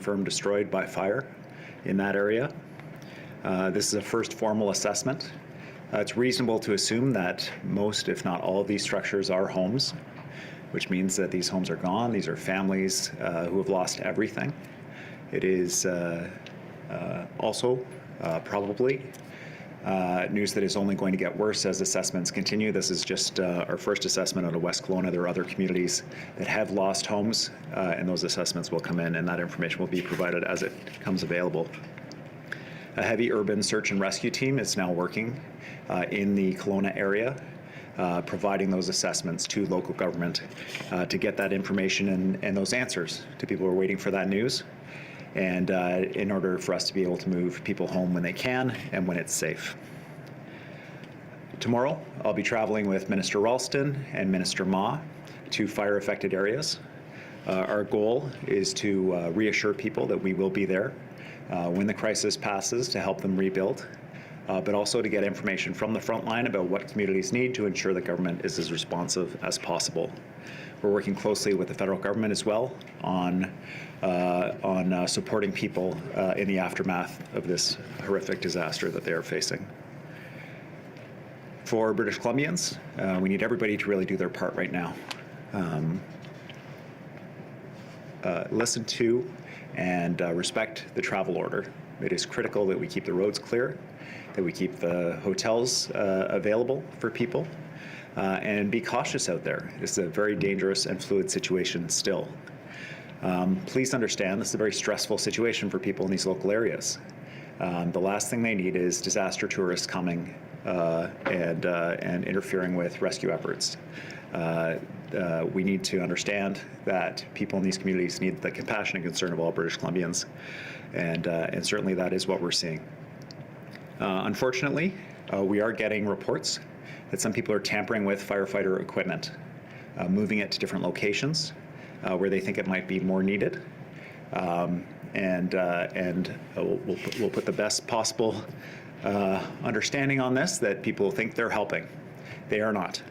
firm destroyed by fire in that area. This is a first formal assessment. It's reasonable to assume that most, if not all, of these structures are homes, which means that these homes are gone. These are families who have lost everything. It is also probably news that is only going to get worse as assessments continue. This is just our first assessment out of West Kelowna. There are other communities that have lost homes, and those assessments will come in, and that information will be provided as it becomes available. A heavy urban search and rescue team is now working in the Kelowna area, providing those assessments to local government to get that information and those answers to people who are waiting for that news, and in order for us to be able to move people home when they can and when it's safe. Tomorrow, I'll be traveling with Minister Ralston and Minister Ma to fire-affected areas. Our goal is to reassure people that we will be there when the crisis passes to help them rebuild, but also to get information from the front line about what communities need to ensure that government is as responsive as possible. We're working closely with the federal government as well on supporting people in the aftermath of this horrific disaster that they are facing. For British Columbians, we need everybody to really do their part right now. Listen to and respect the travel order. It is critical that we keep the roads clear, that we keep the hotels available for people, and be cautious out there. This is a very dangerous and fluid situation still. Please understand this is a very stressful situation for people in these local areas. The last thing they need is disaster tourists coming and interfering with rescue efforts. We need to understand that people in these communities need the compassion and concern of all British Columbians, and certainly that is what we're seeing. Unfortunately, we are getting reports that some people are tampering with firefighter equipment, moving it to different locations where they think it might be more needed, and we'll put the best possible understanding on this, that people think they're helping. They are not.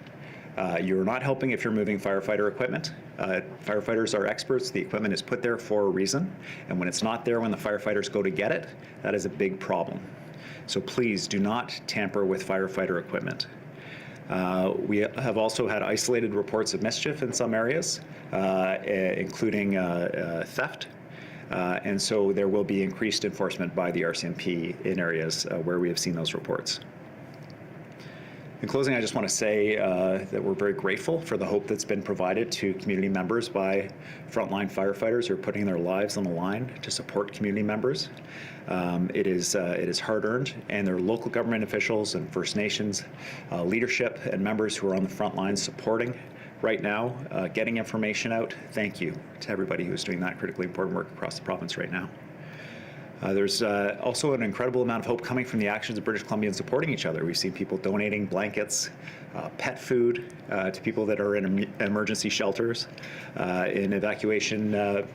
You're not helping if you're moving firefighter equipment. Firefighters are experts. The equipment is put there for a reason, and when it's not there when the firefighters go to get it, that is a big problem. So please do not tamper with firefighter equipment. We have also had isolated reports of mischief in some areas, including theft. And so there will be increased enforcement by the RCMP in areas where we have seen those reports. In closing, I just want to say that we're very grateful for the hope that's been provided to community members by frontline firefighters who are putting their lives on the line to support community members. It is hard-earned, and there are local government officials and First Nations leadership and members who are on the front lines supporting right now, getting information out. Thank you to everybody who is doing that critically important work across the province right now. There's also an incredible amount of hope coming from the actions of British Columbians supporting each other. We've seen people donating blankets, pet food to people that are in emergency shelters, in evacuation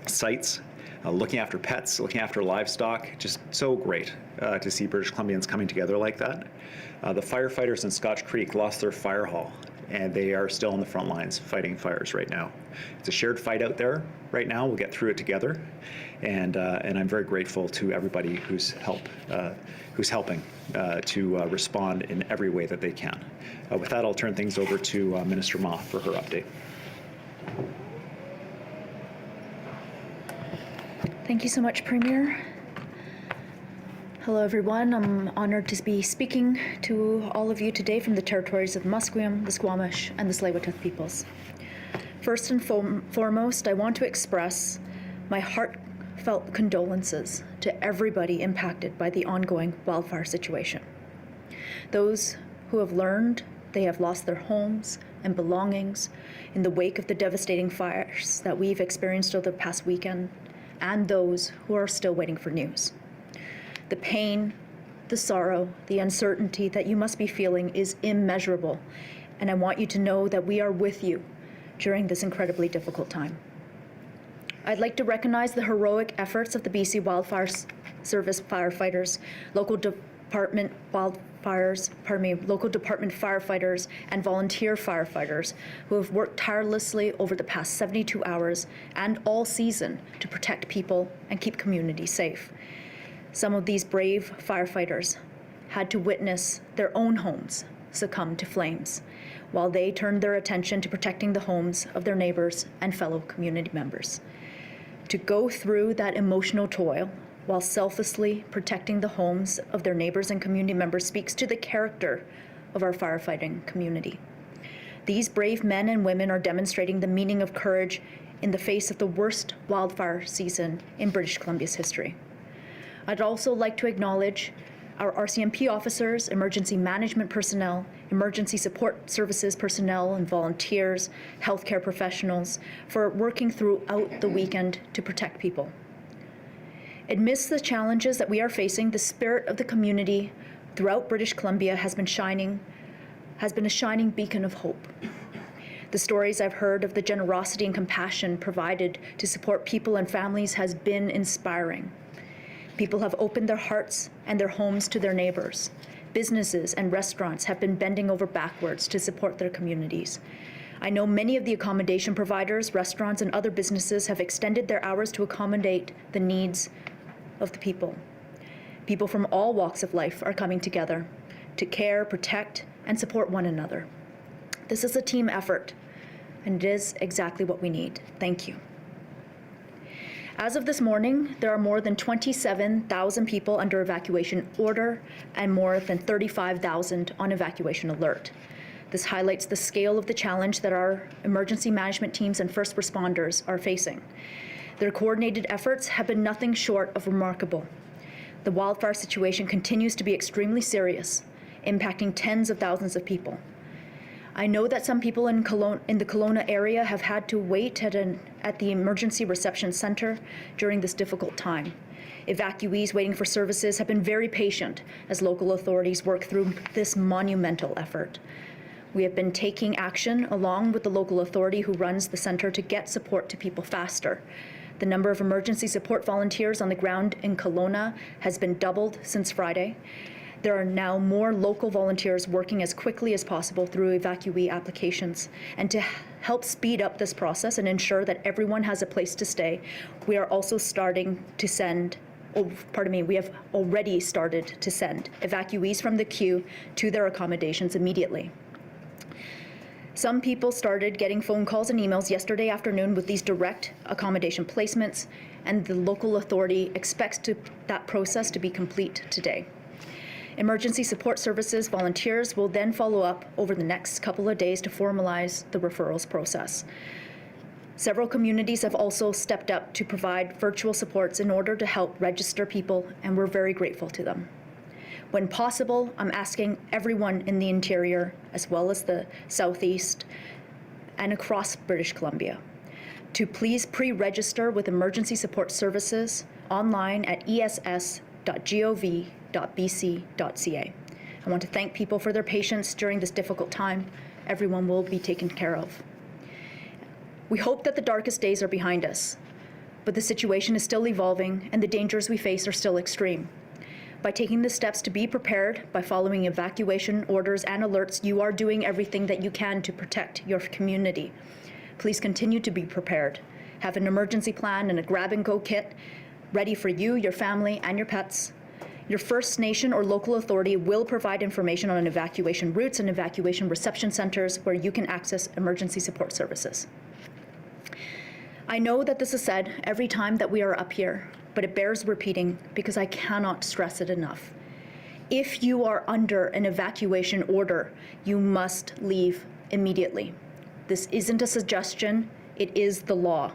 sites, looking after pets, looking after livestock. Just so great to see British Columbians coming together like that. The firefighters in Scotch Creek lost their fire hall, and they are still on the front lines fighting fires right now. It's a shared fight out there right now. We'll get through it together, and I'm very grateful to everybody who's helping to respond in every way that they can. With that, I'll turn things over to Minister Ma for her update. Thank you so much, Premier. Hello, everyone. I'm honored to be speaking to all of you today from the territories of the Musqueam, the Squamish, and the Tsleil-Waututh peoples. First and foremost, I want to express my heartfelt condolences to everybody impacted by the ongoing wildfire situation. Those who have learned they have lost their homes and belongings in the wake of the devastating fires that we've experienced over the past weekend, and those who are still waiting for news. The pain, the sorrow, the uncertainty that you must be feeling is immeasurable, and I want you to know that we are with you during this incredibly difficult time. I'd like to recognize the heroic efforts of the BC Wildfire Service firefighters, local department local department firefighters and volunteer firefighters who have worked tirelessly over the past 72 hours and all season to protect people and keep communities safe. Some of these brave firefighters had to witness their own homes succumb to flames while they turned their attention to protecting the homes of their neighbors and fellow community members. To go through that emotional toil while selflessly protecting the homes of their neighbors and community members speaks to the character of our firefighting community. These brave men and women are demonstrating the meaning of courage in the face of the worst wildfire season in British Columbia's history. I'd also like to acknowledge our RCMP officers, emergency management personnel, emergency support services personnel and volunteers, healthcare professionals for working throughout the weekend to protect people. Amidst the challenges that we are facing, the spirit of the community throughout British Columbia has been a shining beacon of hope. The stories I've heard of the generosity and compassion provided to support people and families has been inspiring. People have opened their hearts and their homes to their neighbors. Businesses and restaurants have been bending over backwards to support their communities. I know many of the accommodation providers, restaurants, and other businesses have extended their hours to accommodate the needs of the people. People from all walks of life are coming together to care, protect, and support one another. This is a team effort, and it is exactly what we need. Thank you. As of this morning, there are more than 27,000 people under evacuation order and more than 35,000 on evacuation alert. This highlights the scale of the challenge that our emergency management teams and first responders are facing. Their coordinated efforts have been nothing short of remarkable. The wildfire situation continues to be extremely serious, impacting tens of thousands of people. I know that some people in the Kelowna area have had to wait at the emergency reception center during this difficult time. Evacuees waiting for services have been very patient as local authorities work through this monumental effort. We have been taking action along with the local authority who runs the center to get support to people faster. The number of emergency support volunteers on the ground in Kelowna has been doubled since Friday. There are now more local volunteers working as quickly as possible through evacuee applications. And to help speed up this process and ensure that everyone has a place to stay, we are also starting to send, we have already started to send evacuees from the queue to their accommodations immediately. Some people started getting phone calls and emails yesterday afternoon with these direct accommodation placements, and the local authority expects that process to be complete today. Emergency support services volunteers will then follow up over the next couple of days to formalize the referrals process. Several communities have also stepped up to provide virtual supports in order to help register people, and we're very grateful to them. When possible, I'm asking everyone in the interior, as well as the southeast and across British Columbia, to please pre-register with emergency support services online at ess.gov.bc.ca. I want to thank people for their patience during this difficult time. Everyone will be taken care of. We hope that the darkest days are behind us, but the situation is still evolving and the dangers we face are still extreme. By taking the steps to be prepared, by following evacuation orders and alerts, you are doing everything that you can to protect your community. Please continue to be prepared. Have an emergency plan and a grab-and-go kit ready for you, your family, and your pets. Your First Nation or local authority will provide information on evacuation routes and evacuation reception centers where you can access emergency support services. I know that this is said every time that we are up here, but it bears repeating because I cannot stress it enough. If you are under an evacuation order, you must leave immediately. This isn't a suggestion, it is the law.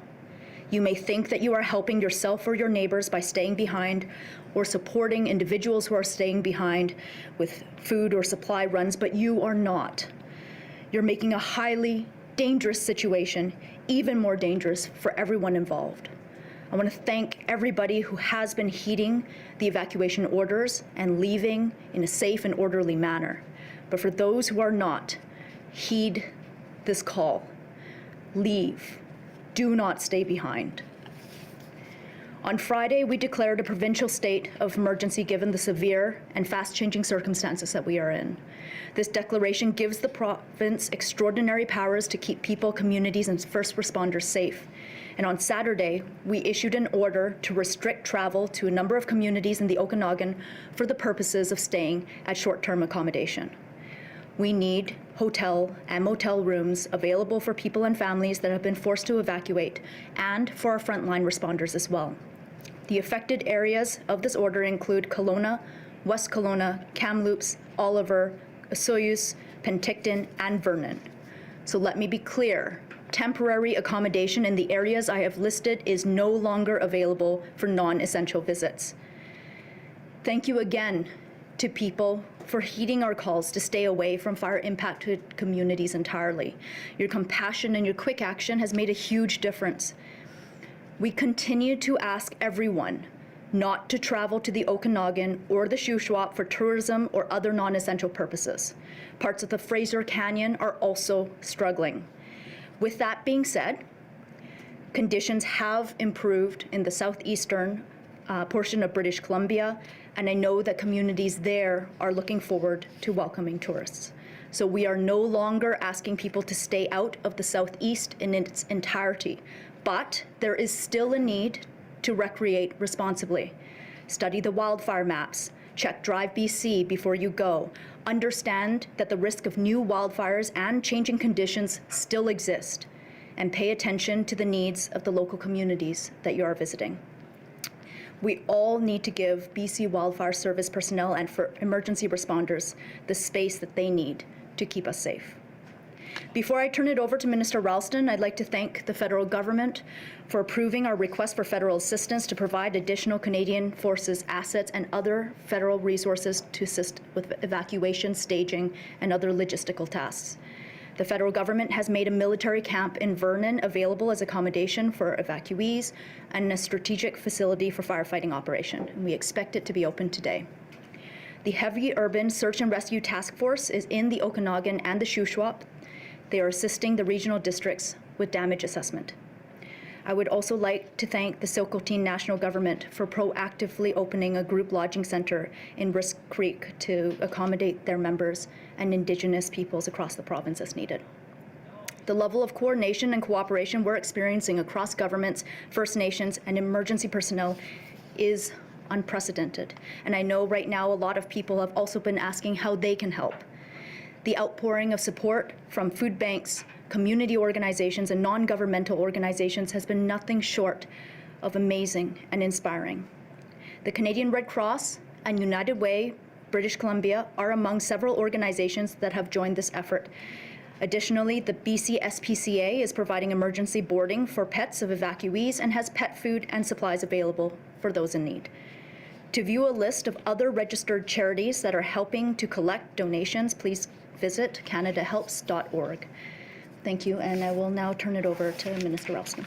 You may think that you are helping yourself or your neighbors by staying behind or supporting individuals who are staying behind with food or supply runs, but you are not. You're making a highly dangerous situation even more dangerous for everyone involved. I want to thank everybody who has been heeding the evacuation orders and leaving in a safe and orderly manner. But for those who are not, heed this call. Leave. Do not stay behind. On Friday, we declared a provincial state of emergency given the severe and fast-changing circumstances that we are in. This declaration gives the province extraordinary powers to keep people, communities, and first responders safe. And on Saturday, we issued an order to restrict travel to a number of communities in the Okanagan for the purposes of staying at short-term accommodation. We need hotel and motel rooms available for people and families that have been forced to evacuate, and for our frontline responders as well. The affected areas of this order include Kelowna, West Kelowna, Kamloops, Oliver, Osoyoos, Penticton, and Vernon. So let me be clear. Temporary accommodation in the areas I have listed is no longer available for non-essential visits. Thank you again to people for heeding our calls to stay away from fire-impacted communities entirely. Your compassion and your quick action has made a huge difference. We continue to ask everyone not to travel to the Okanagan or the Shuswap for tourism or other non-essential purposes. Parts of the Fraser Canyon are also struggling. With that being said, conditions have improved in the southeastern portion of British Columbia, and I know that communities there are looking forward to welcoming tourists. So we are no longer asking people to stay out of the southeast in its entirety, but there is still a need to recreate responsibly. Study the wildfire maps, check Drive BC before you go, understand that the risk of new wildfires and changing conditions still exist, and pay attention to the needs of the local communities that you are visiting. We all need to give BC Wildfire Service personnel and for emergency responders the space that they need to keep us safe. Before I turn it over to Minister Ralston, I'd like to thank the federal government for approving our request for federal assistance to provide additional Canadian Forces assets and other federal resources to assist with evacuation, staging, and other logistical tasks. The federal government has made a military camp in Vernon available as accommodation for evacuees and a strategic facility for firefighting operation, and we expect it to be open today. The Heavy Urban Search and Rescue Task Force is in the Okanagan and the Shuswap. They are assisting the regional districts with damage assessment. I would also like to thank the Silcoteen National Government for proactively opening a group lodging center in Brisk Creek to accommodate their members and Indigenous peoples across the province as needed. The level of coordination and cooperation we're experiencing across governments, First Nations, and emergency personnel is unprecedented. And I know right now a lot of people have also been asking how they can help. The outpouring of support from food banks, community organizations, and non-governmental organizations has been nothing short of amazing and inspiring. The Canadian Red Cross and United Way, British Columbia, are among several organizations that have joined this effort. Additionally, the BC SPCA is providing emergency boarding for pets of evacuees and has pet food and supplies available for those in need. To view a list of other registered charities that are helping to collect donations, please visit canadahelps.org. Thank you, and I will now turn it over to Minister Ralston.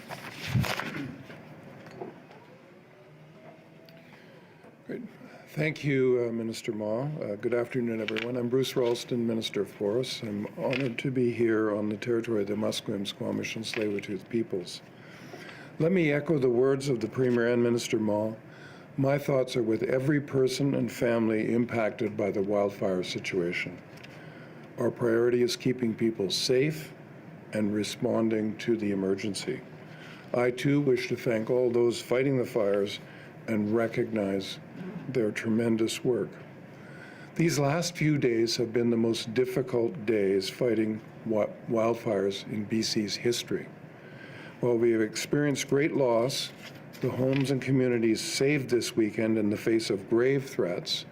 Great. Thank you, Minister Ma. Good afternoon, everyone. I'm Bruce Ralston, Minister of Forests. I'm honored to be here on the territory of the Musqueam, Squamish, and Tsleil-Waututh peoples. Let me echo the words of the Premier and Minister Ma. My thoughts are with every person and family impacted by the wildfire situation. Our priority is keeping people safe and responding to the emergency. I too wish to thank all those fighting the fires and recognize their tremendous work. These last few days have been the most difficult days fighting wildfires in BC's history. While we have experienced great loss, the homes and communities saved this weekend in the face of grave threats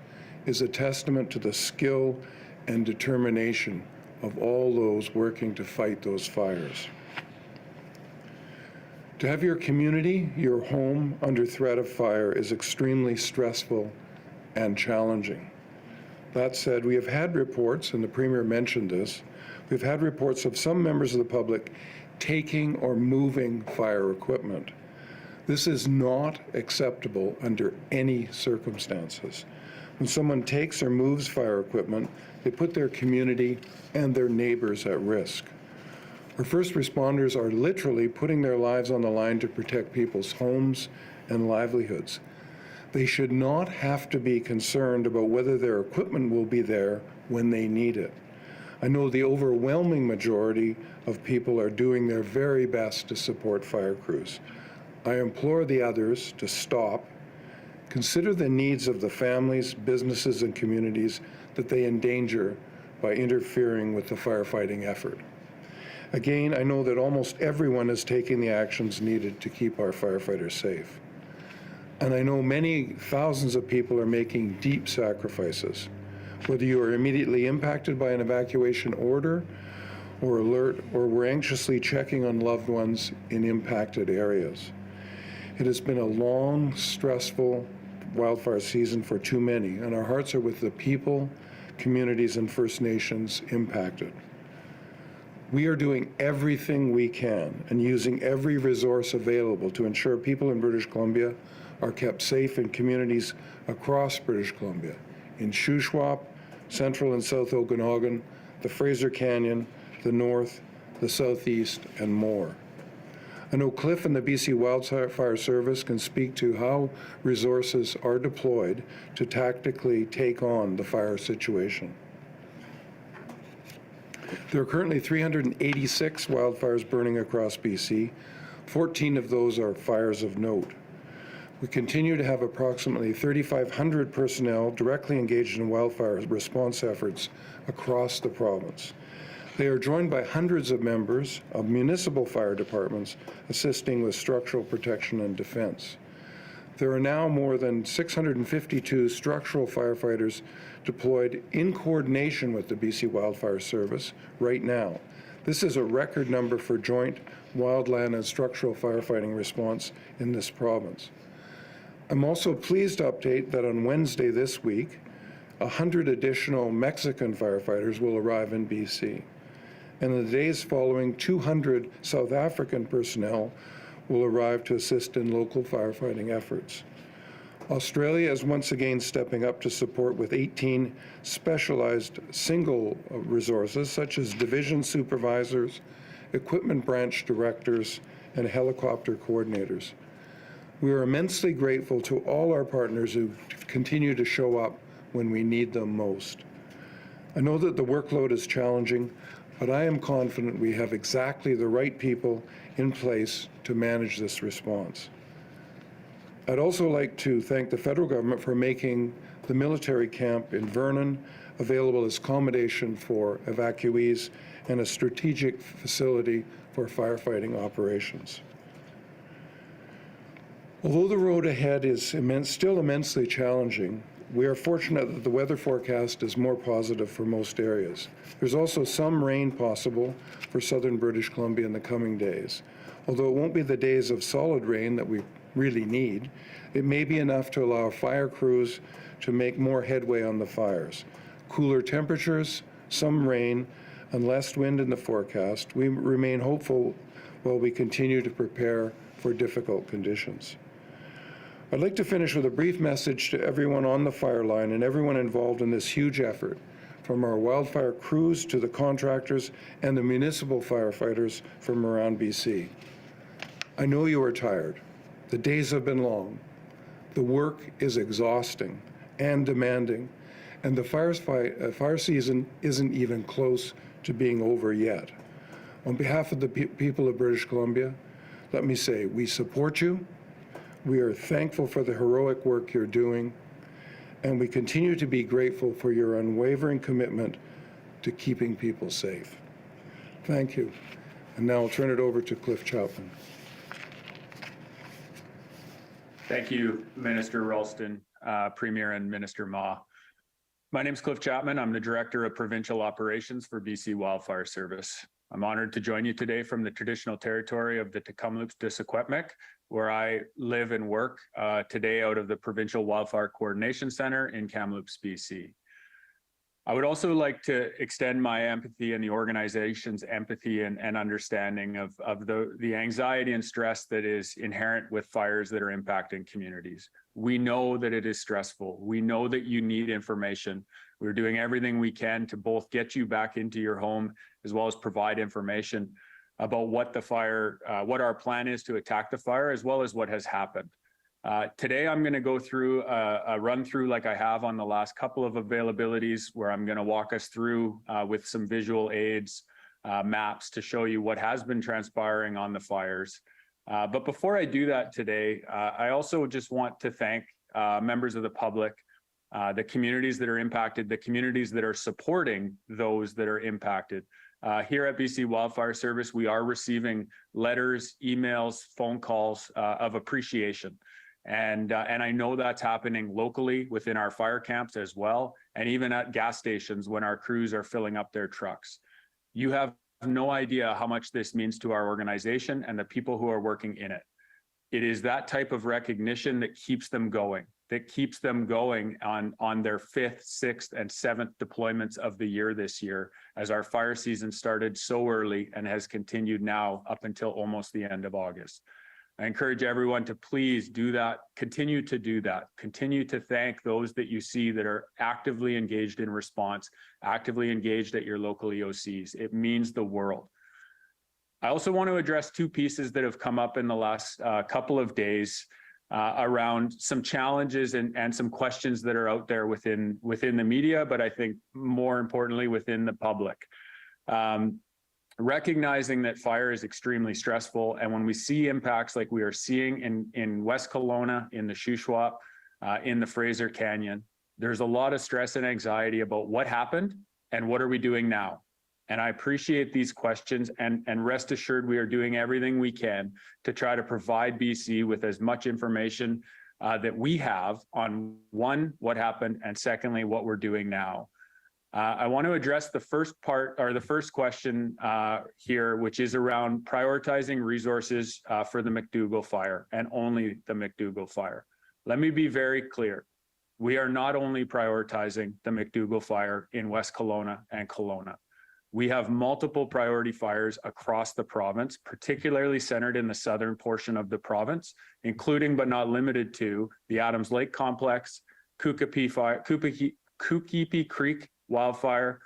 is a testament to the skill and determination of all those working to fight those fires. To have your community, your home, under threat of fire is extremely stressful and challenging. That said, we have had reports, and the Premier mentioned this, we've had reports of some members of the public taking or moving fire equipment. This is not acceptable under any circumstances. When someone takes or moves fire equipment, they put their community and their neighbors at risk. Our first responders are literally putting their lives on the line to protect people's homes and livelihoods. They should not have to be concerned about whether their equipment will be there when they need it. I know the overwhelming majority of people are doing their very best to support fire crews. I implore the others to stop, consider the needs of the families, businesses, and communities that they endanger by interfering with the firefighting effort. Again, I know that almost everyone is taking the actions needed to keep our firefighters safe. And I know many thousands of people are making deep sacrifices. Whether you are immediately impacted by an evacuation order or alert, or were anxiously checking on loved ones in impacted areas. It has been a long, stressful wildfire season for too many, and our hearts are with the people, communities, and First Nations impacted. We are doing everything we can and using every resource available to ensure people in British Columbia are kept safe in communities across British Columbia, in Shuswap, Central and South Okanagan, the Fraser Canyon, the North, the Southeast, and more. I know Cliff and the BC Wildfire Service can speak to how resources are deployed to tactically take on the fire situation. There are currently 386 wildfires burning across BC. 14 of those are fires of note. We continue to have approximately 3,500 personnel directly engaged in wildfire response efforts across the province. They are joined by hundreds of members of municipal fire departments assisting with structural protection and defense. There are now more than 652 structural firefighters deployed in coordination with the BC Wildfire Service right now. This is a record number for joint wildland and structural firefighting response in this province. I'm also pleased to update that on Wednesday this week, 100 additional Mexican firefighters will arrive in BC. And in the days following, 200 South African personnel will arrive to assist in local firefighting efforts. Australia is once again stepping up to support with 18 specialized single resources, such as division supervisors, equipment branch directors, and helicopter coordinators. We are immensely grateful to all our partners who continue to show up when we need them most. I know that the workload is challenging, but I am confident we have exactly the right people in place to manage this response. I'd also like to thank the federal government for making the military camp in Vernon available as accommodation for evacuees and a strategic facility for firefighting operations. Although the road ahead is still immensely challenging, we are fortunate that the weather forecast is more positive for most areas. There's also some rain possible for southern British Columbia in the coming days. Although it won't be the days of solid rain that we really need, it may be enough to allow fire crews to make more headway on the fires. Cooler temperatures, some rain, and less wind in the forecast, we remain hopeful while we continue to prepare for difficult conditions. I'd like to finish with a brief message to everyone on the fire line and everyone involved in this huge effort, from our wildfire crews to the contractors and the municipal firefighters from around BC. I know you are tired. The days have been long. The work is exhausting and demanding, and the fire season isn't even close to being over yet. On behalf of the people of British Columbia, let me say, we support you. We are thankful for the heroic work you're doing, and we continue to be grateful for your unwavering commitment to keeping people safe. Thank you. And now I'll turn it over to Cliff Chapman. Thank you, Minister Ralston, Premier and Minister Ma. My name is Cliff Chapman. I'm the Director of Provincial Operations for BC Wildfire Service. I'm honored to join you today from the traditional territory of the Tk'emlúps de Secwépemc, where I live and work today out of the Provincial Wildfire Coordination Center in Kamloops, BC. I would also like to extend my empathy and the organization's empathy and understanding of the anxiety and stress that is inherent with fires that are impacting communities. We know that it is stressful. We know that you need information. We're doing everything we can to both get you back into your home as well as provide information about what the fire, what our plan is to attack the fire, as well as what has happened. Today, I'm going to go through a run through like I have on the last couple of availabilities, where I'm going to walk us through with some visual aids, maps to show you what has been transpiring on the fires. But before I do that today, I also just want to thank members of the public, the communities that are impacted, the communities that are supporting those that are impacted. Here at BC Wildfire Service, we are receiving letters, emails, phone calls of appreciation. And I know that's happening locally within our fire camps as well, and even at gas stations when our crews are filling up their trucks. You have no idea how much this means to our organization and the people who are working in it. It is that type of recognition that keeps them going, on their 5th, 6th, and 7th deployments of the year this year, as our fire season started so early and has continued now up until almost the end of August. I encourage everyone to please do that, continue to do that, continue to thank those that you see that are actively engaged in response, actively engaged at your local EOCs. It means the world. I also want to address two pieces that have come up in the last couple of days around some challenges and some questions that are out there within the media, but I think more importantly within the public. Recognizing that fire is extremely stressful, and when we see impacts like we are seeing in West Kelowna, in the Shuswap, in the Fraser Canyon, there's a lot of stress and anxiety about what happened and what are we doing now. And I appreciate these questions, and rest assured we are doing everything we can to try to provide BC with as much information that we have on, one, what happened, and secondly, what we're doing now. I want to address the first part, or the first question here, which is around prioritizing resources for the McDougall fire, and only the McDougall fire. Let me be very clear. We are not only prioritizing the McDougall fire in West Kelowna and Kelowna. We have multiple priority fires across the province, particularly centered in the southern portion of the province, including but not limited to the Adams Lake Complex, Kookapi Creek wildfire,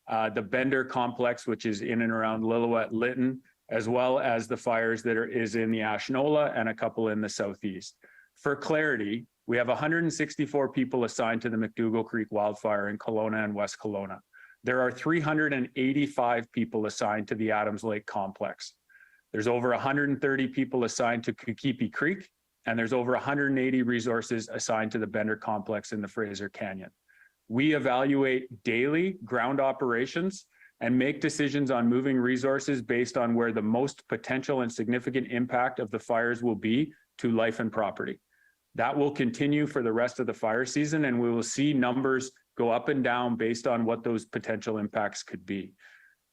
the Bender Complex, which is in and around Lillooet-Lytton, as well as the fires that is in the Ashnola and a couple in the southeast. For clarity, we have 164 people assigned to the McDougall Creek wildfire in Kelowna and West Kelowna. There are 385 people assigned to the Adams Lake Complex. There's over 130 people assigned to Kookapi Creek, and there's over 180 resources assigned to the Bender Complex in the Fraser Canyon. We evaluate daily ground operations and make decisions on moving resources based on where the most potential and significant impact of the fires will be to life and property. That will continue for the rest of the fire season, and we will see numbers go up and down based on what those potential impacts could be.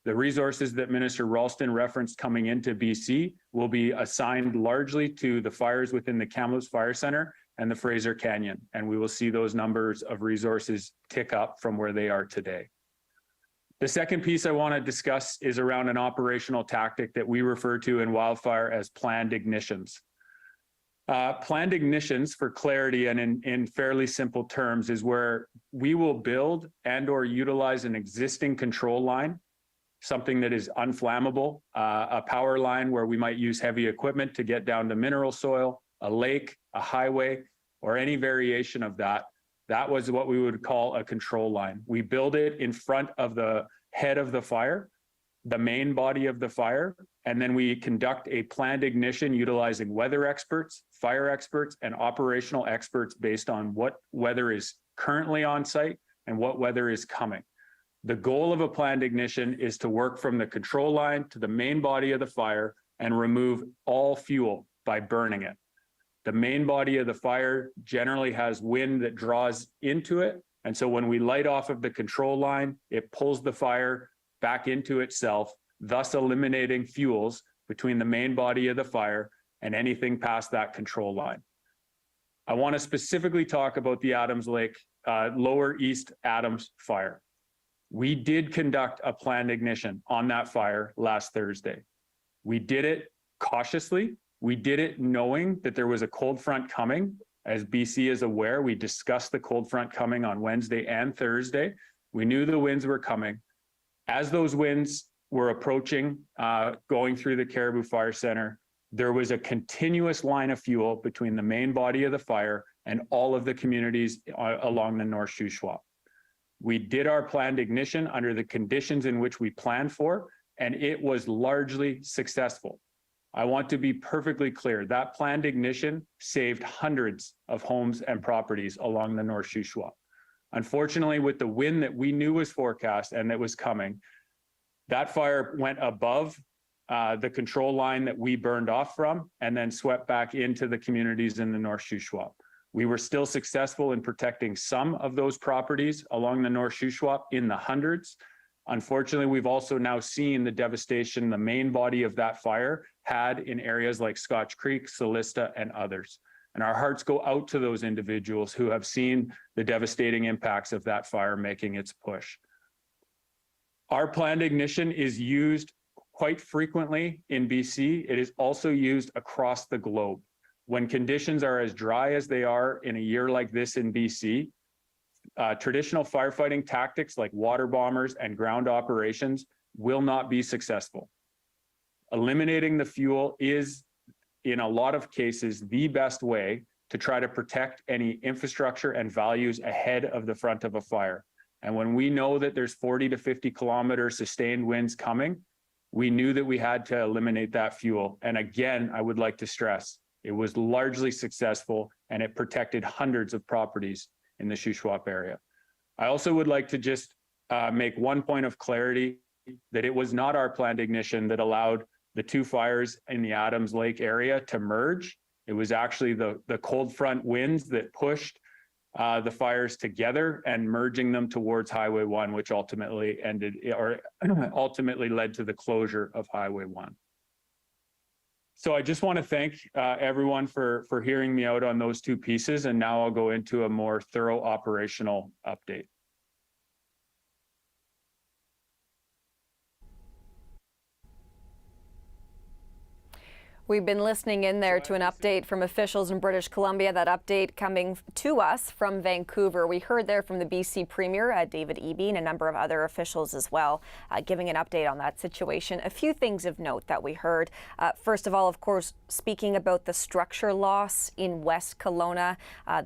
The resources that Minister Ralston referenced coming into BC will be assigned largely to the fires within the Kamloops Fire Centre and the Fraser Canyon, and we will see those numbers of resources tick up from where they are today. The second piece I want to discuss is around an operational tactic that we refer to in wildfire as planned ignitions. Planned ignitions, for clarity and in fairly simple terms, is where we will build and or utilize an existing control line, something that is unflammable, a power line where we might use heavy equipment to get down to mineral soil, a lake, a highway, or any variation of that. That was what we would call a control line. We build it in front of the head of the fire, the main body of the fire, and then we conduct a planned ignition utilizing weather experts, fire experts, and operational experts based on what weather is currently on site and what weather is coming. The goal of a planned ignition is to work from the control line to the main body of the fire and remove all fuel by burning it. The main body of the fire generally has wind that draws into it. And so when we light off of the control line, it pulls the fire back into itself, thus eliminating fuels between the main body of the fire and anything past that control line. I want to specifically talk about the Adams Lake, Lower East Adams fire. We did conduct a planned ignition on that fire last Thursday. We did it cautiously. We did it knowing that there was a cold front coming. As BC is aware, we discussed the cold front coming on Wednesday and Thursday. We knew the winds were coming. As those winds were approaching, going through the Caribou Fire Centre, there was a continuous line of fuel between the main body of the fire and all of the communities along the North Shuswap. We did our planned ignition under the conditions in which we planned for, and it was largely successful. I want to be perfectly clear, that planned ignition saved hundreds of homes and properties along the North Shuswap. Unfortunately, with the wind that we knew was forecast and that was coming, that fire went above the control line that we burned off from and then swept back into the communities in the North Shuswap. We were still successful in protecting some of those properties along the North Shuswap in the hundreds. Unfortunately, we've also now seen the devastation the main body of that fire had in areas like Scotch Creek, Solista, and others. And our hearts go out to those individuals who have seen the devastating impacts of that fire making its push. Our planned ignition is used quite frequently in BC. It is also used across the globe. When conditions are as dry as they are in a year like this in BC, traditional firefighting tactics like water bombers and ground operations will not be successful. Eliminating the fuel is, in a lot of cases, the best way to try to protect any infrastructure and values ahead of the front of a fire. And when we know that there's 40 to 50 kilometer sustained winds coming, we knew that we had to eliminate that fuel. And again, I would like to stress, it was largely successful and it protected hundreds of properties in the Shuswap area. I also would like to just make one point of clarity that it was not our planned ignition that allowed the two fires in the Adams Lake area to merge. It was actually the cold front winds that pushed the fires together and merging them towards Highway 1, which ultimately ultimately led to the closure of Highway 1. So I just want to thank everyone for hearing me out on those two pieces, and now I'll go into a more thorough operational update. We've been listening in there to an update from officials in British Columbia. That update coming to us from Vancouver. We heard there from the BC Premier, David Eby, and a number of other officials as well, giving an update on that situation. A few things of note that we heard. First of all, of course, speaking about the structure loss in West Kelowna,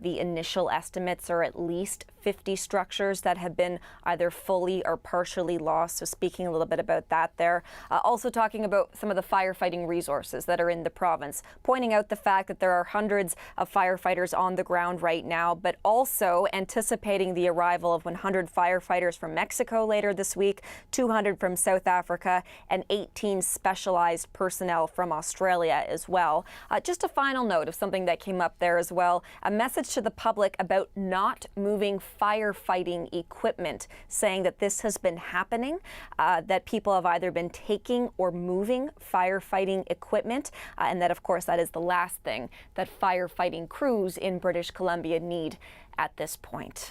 the initial estimates are at least 50 structures that have been either fully or partially lost. So speaking a little bit about that there. Also talking about some of the firefighting resources that are in the province, pointing out the fact that there are hundreds of firefighters on the ground right now, but also anticipating the arrival of 100 firefighters from Mexico later this week, 200 from South Africa, and 18 specialized personnel from Australia as well. Just a final note of something that came up there as well, a message to the public about not moving firefighting equipment, saying that this has been happening, that people have either been taking or moving firefighting equipment, and that, of course, that is the last thing that firefighting crews in British Columbia need at this point.